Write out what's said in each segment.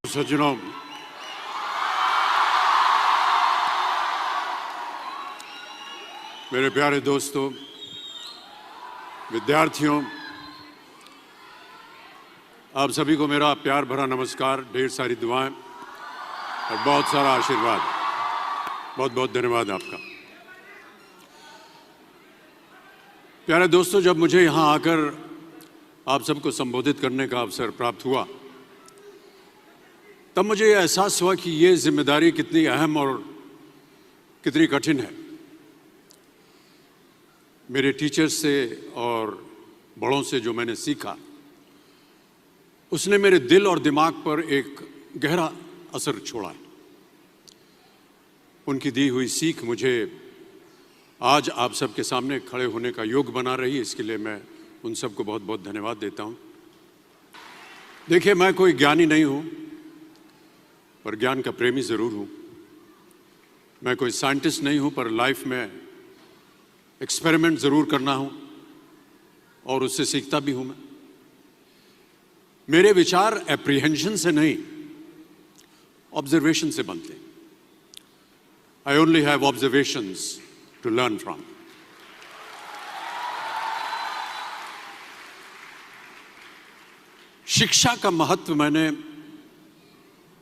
सज्जनों, मेरे प्यारे दोस्तों, विद्यार्थियों, आप सभी को मेरा प्यार भरा नमस्कार, ढेर सारी दुआएं और बहुत सारा आशीर्वाद। बहुत बहुत धन्यवाद आपका। प्यारे दोस्तों, जब मुझे यहाँ आकर आप सबको संबोधित करने का अवसर प्राप्त हुआ, तब मुझे यह एहसास हुआ कि ये जिम्मेदारी कितनी अहम और कितनी कठिन है। मेरे टीचर्स से और बड़ों से जो मैंने सीखा, उसने मेरे दिल और दिमाग पर एक गहरा असर छोड़ा है। उनकी दी हुई सीख मुझे आज आप सबके सामने खड़े होने का योग बना रही है। इसके लिए मैं उन सबको बहुत बहुत धन्यवाद देता हूँ। देखिए, मैं कोई ज्ञानी नहीं हूँ, पर ज्ञान का प्रेमी ज़रूर हूँ। मैं कोई साइंटिस्ट नहीं हूँ, पर लाइफ में एक्सपेरिमेंट ज़रूर करना हूँ और उससे सीखता भी हूँ। मेरे विचार एप्रीहेंशन से नहीं, ऑब्जर्वेशन से बनते हैं। I only have observations to learn from. शिक्षा का महत्व मैंने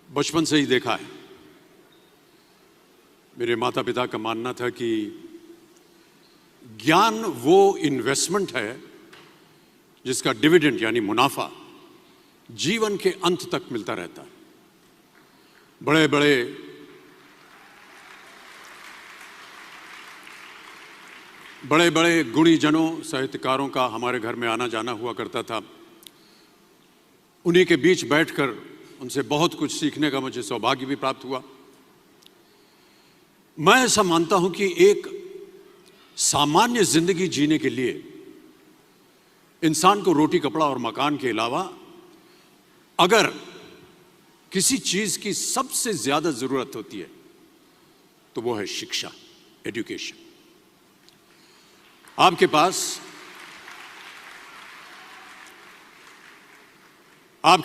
बचपन से ही देखा है। मेरे माता पिता का मानना था कि ज्ञान वो इन्वेस्टमेंट है जिसका डिविडेंड यानी मुनाफा जीवन के अंत तक मिलता रहता है। बड़े बड़े गुणीजनों, साहित्यकारों का हमारे घर में आना जाना हुआ करता था। उन्हीं के बीच बैठकर उनसे बहुत कुछ सीखने का मुझे सौभाग्य भी प्राप्त हुआ। मैं ऐसा मानता हूं कि एक सामान्य जिंदगी जीने के लिए इंसान को रोटी, कपड़ा और मकान के अलावा अगर किसी चीज की सबसे ज्यादा जरूरत होती है तो वो है शिक्षा, एजुकेशन। आपके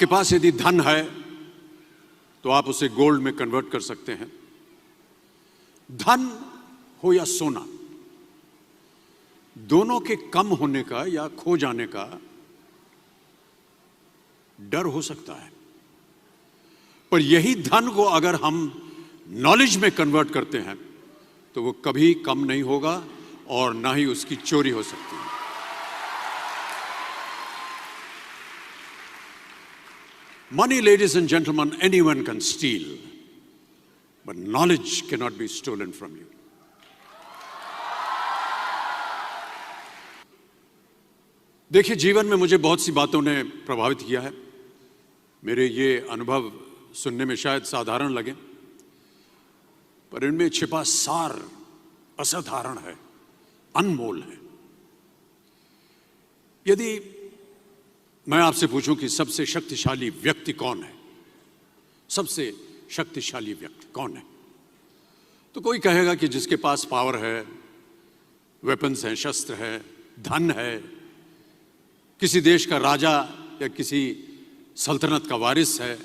पास यदि धन है तो आप उसे गोल्ड में कन्वर्ट कर सकते हैं। धन हो या सोना, दोनों के कम होने का या खो जाने का डर हो सकता है, पर यही धन को अगर हम नॉलेज में कन्वर्ट करते हैं तो वो कभी कम नहीं होगा और ना ही उसकी चोरी हो सकती है। Money, ladies and gentlemen, anyone can steal, but knowledge cannot be stolen from you. देखिए, जीवन में मुझे बहुत सी बातों ने प्रभावित किया है। मेरे ये अनुभव सुनने में शायद साधारण लगे, पर इनमें छिपा सार असाधारण है, अनमोल है। यदि मैं आपसे पूछूं कि सबसे शक्तिशाली व्यक्ति कौन है, सबसे शक्तिशाली व्यक्ति कौन है, तो कोई कहेगा कि जिसके पास पावर है, वेपन्स हैं, शस्त्र है, धन है, किसी देश का राजा या किसी सल्तनत का वारिस है।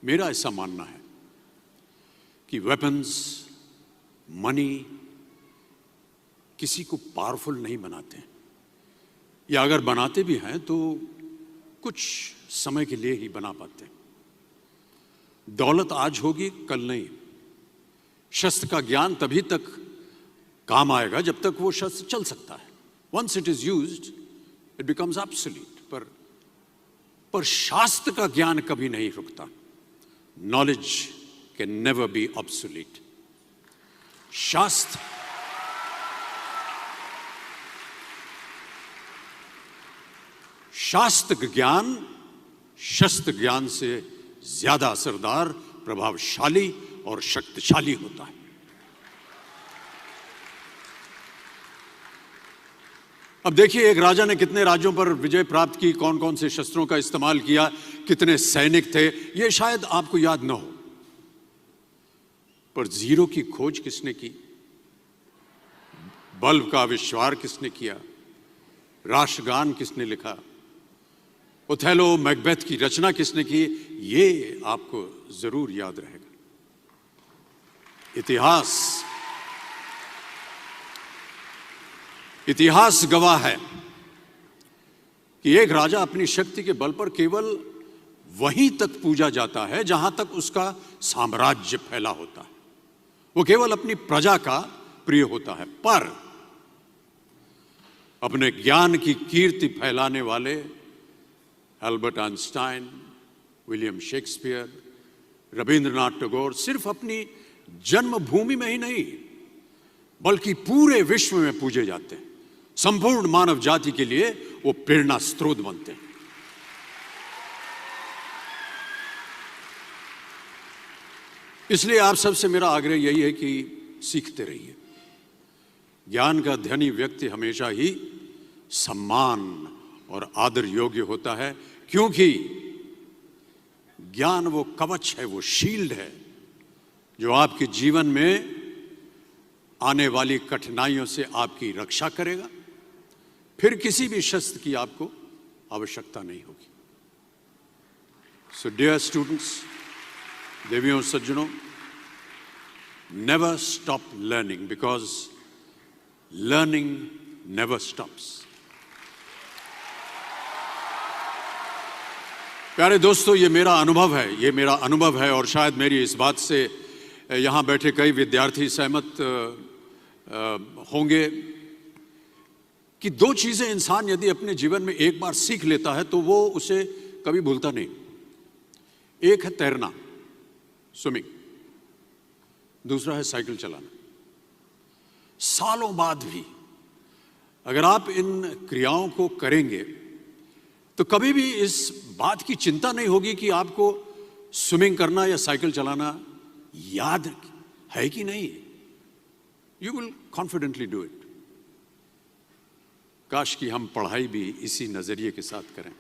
मेरा ऐसा मानना है कि वेपन्स, मनी किसी को पावरफुल नहीं बनाते, या अगर बनाते भी हैं तो कुछ समय के लिए ही बना पाते हैं। दौलत आज होगी, कल नहीं। शस्त्र का ज्ञान तभी तक काम आएगा जब तक वो शस्त्र चल सकता है। Once it is used it becomes obsolete. पर शास्त्र का ज्ञान कभी नहीं रुकता। Knowledge can never be obsolete. शास्त्र ज्ञान शस्त्र ज्ञान से ज्यादा असरदार, प्रभावशाली और शक्तिशाली होता है। अब देखिए, एक राजा ने कितने राज्यों पर विजय प्राप्त की, कौन कौन से शस्त्रों का इस्तेमाल किया, कितने सैनिक थे, यह शायद आपको याद न हो, पर जीरो की खोज किसने की, बल्ब का आविष्कार किसने किया, राष्ट्रगान किसने लिखा, ओथेलो, मैकबेथ की रचना किसने की, ये आपको जरूर याद रहेगा। इतिहास गवाह है कि एक राजा अपनी शक्ति के बल पर केवल वहीं तक पूजा जाता है जहां तक उसका साम्राज्य फैला होता है। वो केवल अपनी प्रजा का प्रिय होता है। पर अपने ज्ञान की कीर्ति फैलाने वाले Albert Einstein, William Shakespeare, Rabindranath Tagore सिर्फ अपनी जन्मभूमि में ही नहीं बल्कि पूरे विश्व में पूजे जाते हैं। संपूर्ण मानव जाति के लिए वो प्रेरणा स्रोत बनते हैं। इसलिए आप सबसे मेरा आग्रह यही है कि सीखते रहिए। ज्ञान का धनी व्यक्ति हमेशा ही सम्मान और आदर योग्य होता है, क्योंकि ज्ञान वो कवच है, वो शील्ड है जो आपके जीवन में आने वाली कठिनाइयों से आपकी रक्षा करेगा। फिर किसी भी शस्त्र की आपको आवश्यकता नहीं होगी। सो डियर स्टूडेंट्स, देवियों सज्जनों, never stop learning because learning never stops. प्यारे दोस्तों, ये मेरा अनुभव है और शायद मेरी इस बात से यहाँ बैठे कई विद्यार्थी सहमत होंगे कि दो चीजें इंसान यदि अपने जीवन में एक बार सीख लेता है तो वो उसे कभी भूलता नहीं। एक है तैरना, स्विमिंग, दूसरा है साइकिल चलाना। सालों बाद भी अगर आप इन क्रियाओं को करेंगे तो कभी भी इस बात की चिंता नहीं होगी कि आपको स्विमिंग करना या साइकिल चलाना याद है कि नहीं। You will confidently do it. काश कि हम पढ़ाई भी इसी नजरिए के साथ करें।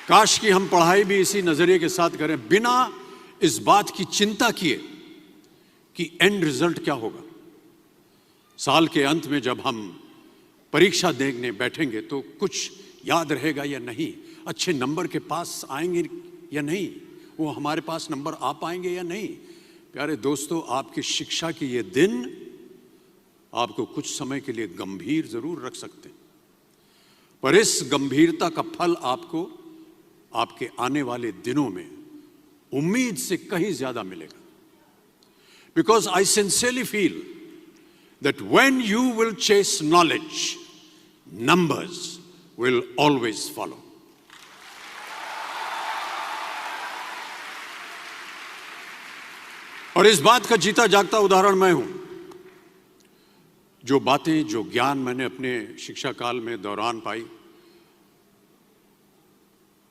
काश कि हम पढ़ाई भी इसी नजरिए के साथ करें, बिना इस बात की चिंता किए कि एंड रिजल्ट क्या होगा। साल के अंत में जब हम परीक्षा देने बैठेंगे तो कुछ याद रहेगा या नहीं, अच्छे नंबर के पास आएंगे या नहीं, वो हमारे पास नंबर आ पाएंगे या नहीं। प्यारे दोस्तों, आपकी शिक्षा के ये दिन आपको कुछ समय के लिए गंभीर जरूर रख सकते हैं, पर इस गंभीरता का फल आपको आपके आने वाले दिनों में उम्मीद से कहीं ज्यादा मिलेगा। Because I sincerely feel that when you will chase knowledge, numbers will always follow. और इस बात का जीता जागता उदाहरण मैं हूं। जो बातें, जो ज्ञान मैंने अपने शिक्षा काल में दौरान पाई,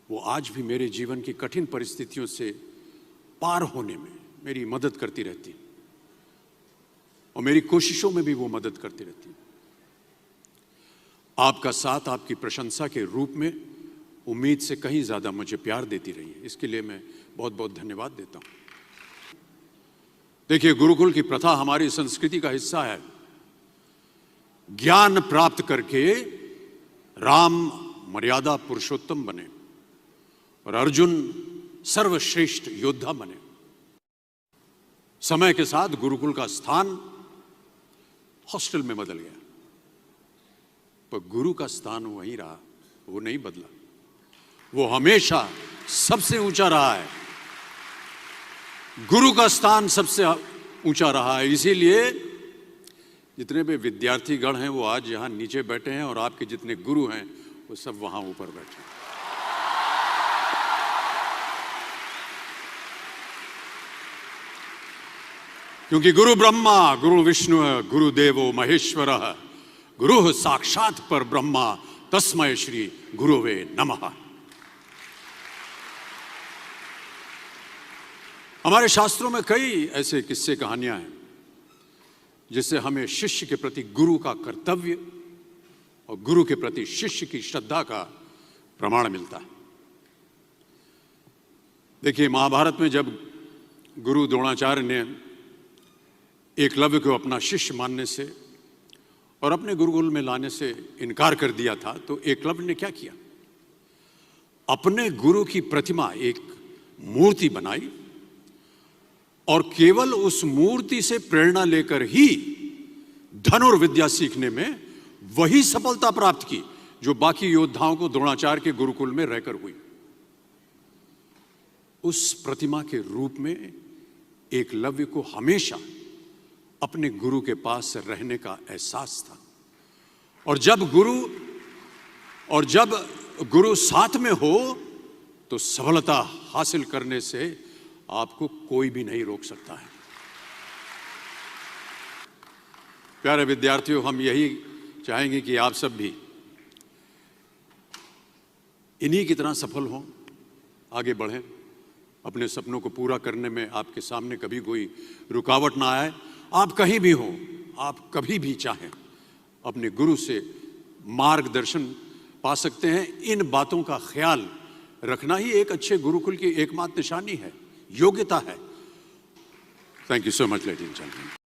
वो आज भी मेरे जीवन की कठिन परिस्थितियों से पार होने में मेरी मदद करती रहती है और मेरी कोशिशों में भी वो मदद करती रहती है। आपका साथ, आपकी प्रशंसा के रूप में उम्मीद से कहीं ज्यादा मुझे प्यार देती रही है। इसके लिए मैं बहुत बहुत धन्यवाद देता हूं। देखिए, गुरुकुल की प्रथा हमारी संस्कृति का हिस्सा है। ज्ञान प्राप्त करके राम मर्यादा पुरुषोत्तम बने और अर्जुन सर्वश्रेष्ठ योद्धा बने। समय के साथ गुरुकुल का स्थान हॉस्टल में बदल गया, पर गुरु का स्थान वहीं रहा, वो नहीं बदला। वो हमेशा सबसे ऊंचा रहा है। गुरु का स्थान सबसे ऊंचा रहा है। इसीलिए जितने भी विद्यार्थीगण हैं वो आज यहां नीचे बैठे हैं और आपके जितने गुरु हैं वो सब वहां ऊपर बैठे हैं। क्योंकि गुरु ब्रह्मा गुरु विष्णु गुरुदेवो महेश्वर गुरु साक्षात पर ब्रह्मा तस्मै श्री गुरुवे नमः। हमारे शास्त्रों में कई ऐसे किस्से कहानियां हैं जिससे हमें शिष्य के प्रति गुरु का कर्तव्य और गुरु के प्रति शिष्य की श्रद्धा का प्रमाण मिलता है। देखिए, महाभारत में जब गुरु द्रोणाचार्य ने एकलव्य को अपना शिष्य मानने से और अपने गुरुकुल में लाने से इनकार कर दिया था, तो एकलव्य ने क्या किया? अपने गुरु की प्रतिमा, एक मूर्ति बनाई और केवल उस मूर्ति से प्रेरणा लेकर ही धनुर्विद्या सीखने में वही सफलता प्राप्त की जो बाकी योद्धाओं को द्रोणाचार्य के गुरुकुल में रहकर हुई। उस प्रतिमा के रूप में एकलव्य को हमेशा अपने गुरु के पास रहने का एहसास था। और जब गुरु साथ में हो तो सफलता हासिल करने से आपको कोई भी नहीं रोक सकता है। प्यारे विद्यार्थियों, हम यही चाहेंगे कि आप सब भी इन्हीं की तरह सफल हों, आगे बढ़ें, अपने सपनों को पूरा करने में आपके सामने कभी कोई रुकावट ना आए। आप कहीं भी हों, आप कभी भी चाहें अपने गुरु से मार्गदर्शन पा सकते हैं। इन बातों का ख्याल रखना ही एक अच्छे गुरुकुल की एकमात्र निशानी है, योग्यता है। Thank you so much ladies and gentleman.